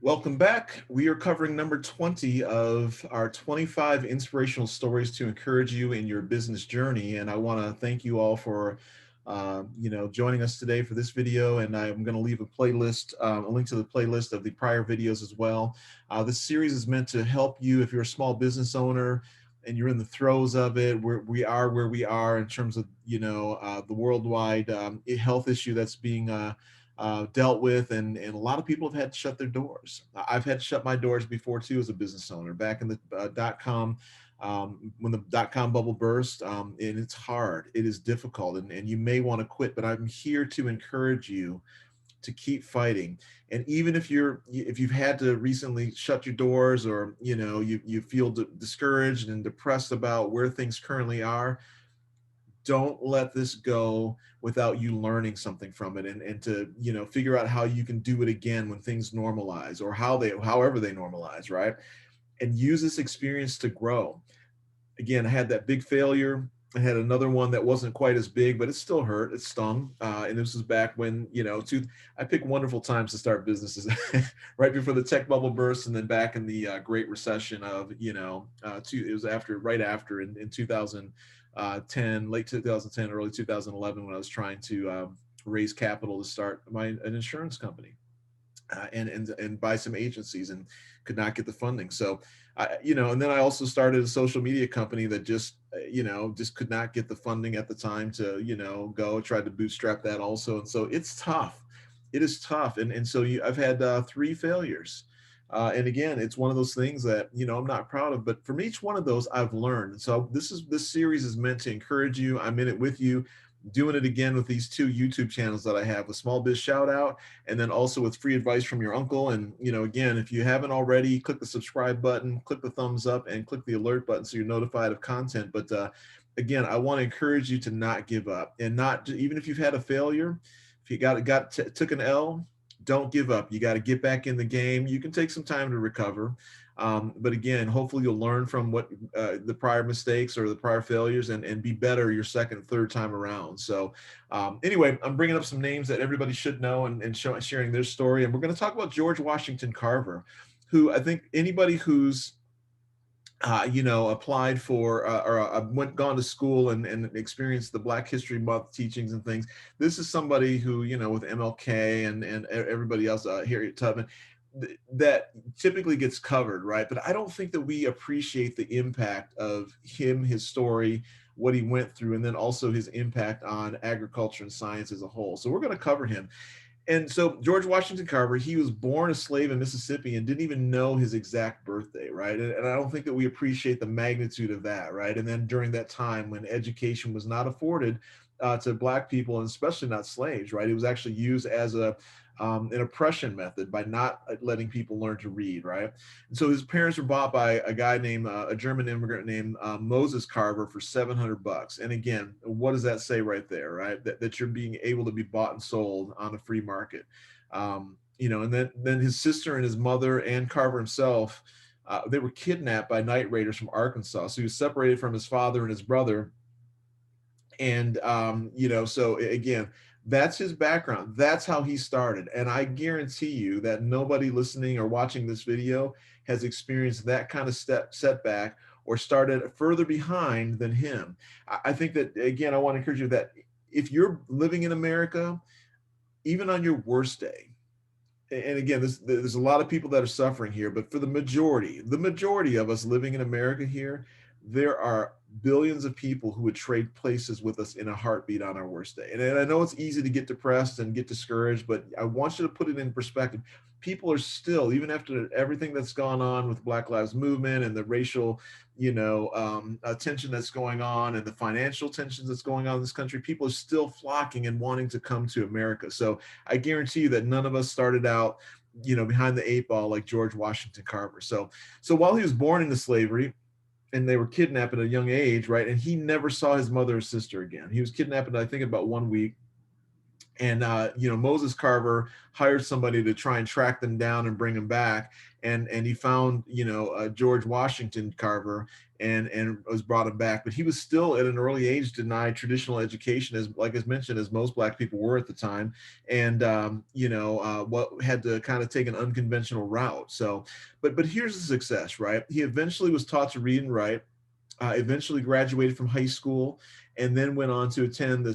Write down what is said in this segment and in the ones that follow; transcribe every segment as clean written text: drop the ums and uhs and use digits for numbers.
Welcome back. We are covering number 20 of our 25 inspirational stories to encourage you in your business journey. And I want to thank you all for, joining us today for this video. And I'm going to leave a link to the playlist of the prior videos as well. This series is meant to help you if you're a small business owner and you're in the throes of it. We are where we are in terms of, the worldwide health issue that's being dealt with, and a lot of people have had to shut their doors. I've had to shut my doors before too as a business owner back in the dot-com, when the dot-com bubble burst, and it's hard, it is difficult, and you may want to quit, but I'm here to encourage you to keep fighting. And even if you've had to recently shut your doors, or you feel discouraged and depressed about where things currently are, don't let this go without you learning something from it, and to figure out how you can do it again when things normalize, or however they normalize, right? And use this experience to grow. Again, I had that big failure. I had another one that wasn't quite as big, but it still hurt. It stung. And this was back when, I pick wonderful times to start businesses. Right before the tech bubble burst, and then back in the Great Recession of, it was right after in 2010, late 2010, early 2011, when I was trying to raise capital to start an insurance company, and buy some agencies, and could not get the funding. So, and then I also started a social media company that just could not get the funding at the time to, tried to bootstrap that also. And so it's tough. It is tough. And so I've had three failures. And again, it's one of those things that, I'm not proud of, but from each one of those I've learned. And so this series is meant to encourage you. I'm in it with you, doing it again with these two YouTube channels that I have, with Small Biz Shout Out, and then also with Free Advice from Your Uncle. And, again, if you haven't already, click the subscribe button, click the thumbs up, and click the alert button so you're notified of content. But again, I want to encourage you to not give up, and not, even if you've had a failure, if you took an L, don't give up. You got to get back in the game. You can take some time to recover. But again, hopefully you'll learn from what the prior mistakes or the prior failures, and be better your second, third time around. So anyway, I'm bringing up some names that everybody should know, and sharing their story. And we're going to talk about George Washington Carver, who I think anybody who's applied for gone to school and experienced the Black History Month teachings and things. This is somebody who, with MLK and everybody else, Harriet Tubman, that typically gets covered, right? But I don't think that we appreciate the impact of him, his story, what he went through, and then also his impact on agriculture and science as a whole. So we're going to cover him. And so George Washington Carver, he was born a slave in Mississippi and didn't even know his exact birthday, right? And I don't think that we appreciate the magnitude of that, right? And then during that time when education was not afforded to Black people, and especially not slaves, right? It was actually used as an oppression method by not letting people learn to read, right? And so his parents were bought by a guy named a German immigrant named Moses Carver for $700. And again, what does that say right there, right? That you're being able to be bought and sold on a free market. And then his sister and his mother and Carver himself, they were kidnapped by night raiders from Arkansas. So he was separated from his father and his brother. And so again, that's his background. That's how he started. And I guarantee you that nobody listening or watching this video has experienced that kind of setback, or started further behind than him. I think that, again, I want to encourage you that if you're living in America, even on your worst day, and again, there's a lot of people that are suffering here, but for the majority of us living in America here, there are billions of people who would trade places with us in a heartbeat on our worst day. And I know it's easy to get depressed and get discouraged, but I want you to put it in perspective. People are still, even after everything that's gone on with Black Lives Movement and the racial, tension that's going on, and the financial tensions that's going on in this country, people are still flocking and wanting to come to America. So I guarantee you that none of us started out, behind the eight ball like George Washington Carver. So while he was born into slavery, and they were kidnapped at a young age, right? And he never saw his mother or sister again. He was kidnapped, I think, about 1 week. And Moses Carver hired somebody to try and track them down and bring them back, and he found George Washington Carver, and was brought him back. But he was still at an early age denied traditional education, as like as mentioned, as most Black people were at the time, and what had to kind of take an unconventional route. So but here's the success, right? He eventually was taught to read and write, eventually graduated from high school, and then went on to attend the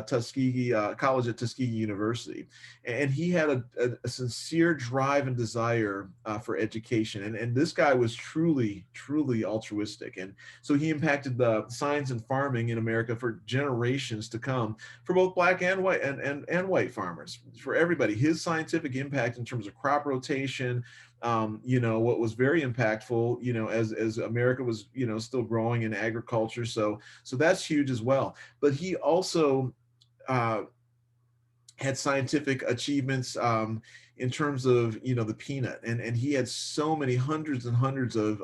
Tuskegee College at Tuskegee University. And he had a sincere drive and desire for education. And this guy was truly, truly altruistic. And so he impacted the science and farming in America for generations to come, for both Black and white and white farmers, for everybody. His scientific impact in terms of crop rotation, what was very impactful, as America was, still growing in agriculture. So that's huge as well. But he also uh, had scientific achievements in terms of the peanut, and he had so many hundreds and hundreds of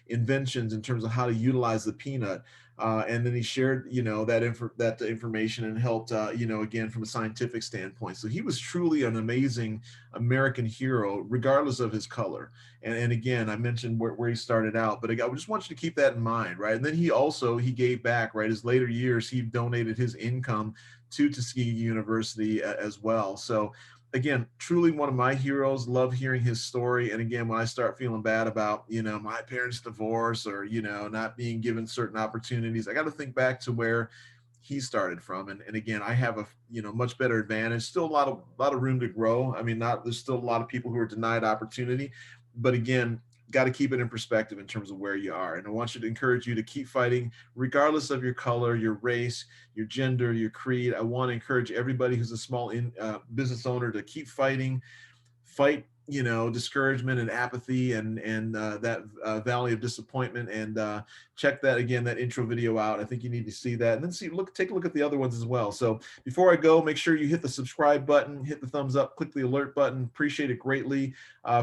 inventions in terms of how to utilize the peanut, and then he shared that information and helped again from a scientific standpoint. So he was truly an amazing American hero regardless of his color. And again, I mentioned where he started out, but I just want you to keep that in mind, right? And then he gave back, right? His later years, he donated his income to Tuskegee University as well. So again, truly one of my heroes. Love hearing his story. And again, when I start feeling bad about my parents' divorce, or not being given certain opportunities, I got to think back to where he started from. And again, I have a much better advantage. Still a lot of room to grow. I mean, not there's still a lot of people who are denied opportunity, but again, got to keep it in perspective in terms of where you are. And I want you to encourage you to keep fighting regardless of your color, your race, your gender, your creed. I want to encourage everybody who's a small business owner to keep fight discouragement and apathy, and that valley of disappointment. And check that intro video out. I think you need to see that, and then take a look at the other ones as well. So before I go, make sure you hit the subscribe button, hit the thumbs up, click the alert button. Appreciate it greatly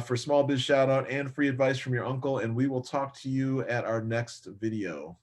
for small biz shout out and free advice from your uncle. And we will talk to you at our next video.